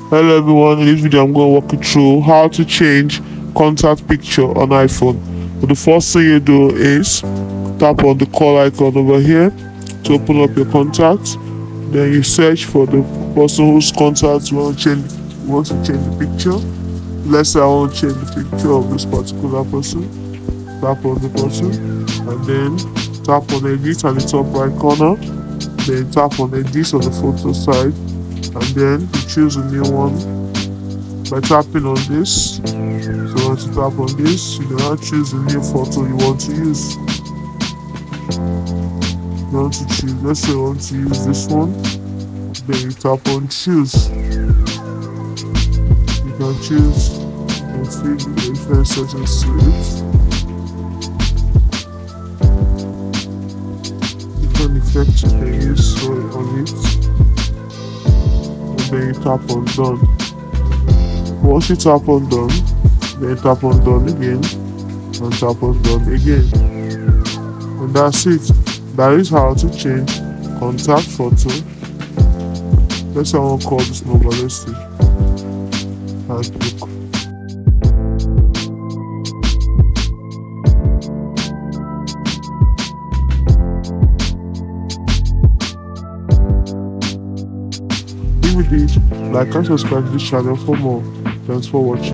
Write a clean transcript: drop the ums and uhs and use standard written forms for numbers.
Hello everyone, in this video I'm going to walk you through how to change contact picture on iPhone. So the first thing you do is tap on the call icon over here to open up your contacts. Then you search for the person whose contacts you want to change the picture. Let's say I want to change the picture of this particular person. Tap on the person and then tap on edit at the top right corner. Then tap on edit on the photo side and then you choose a new one by tapping on this. So once you tap on this, you now choose the new photo you want to use. You want to choose, let's say you want to use this one, then you tap on choose. You can choose and see the different settings to it. Different effects you can use on it. Then you tap on done. Once you tap on done, then tap on done again and tap on done again. And that's it. That is how to change contact photo. Let's say I want to call this number. Let's see. Outlook. If you did, like and subscribe to this channel for more. Thanks for watching.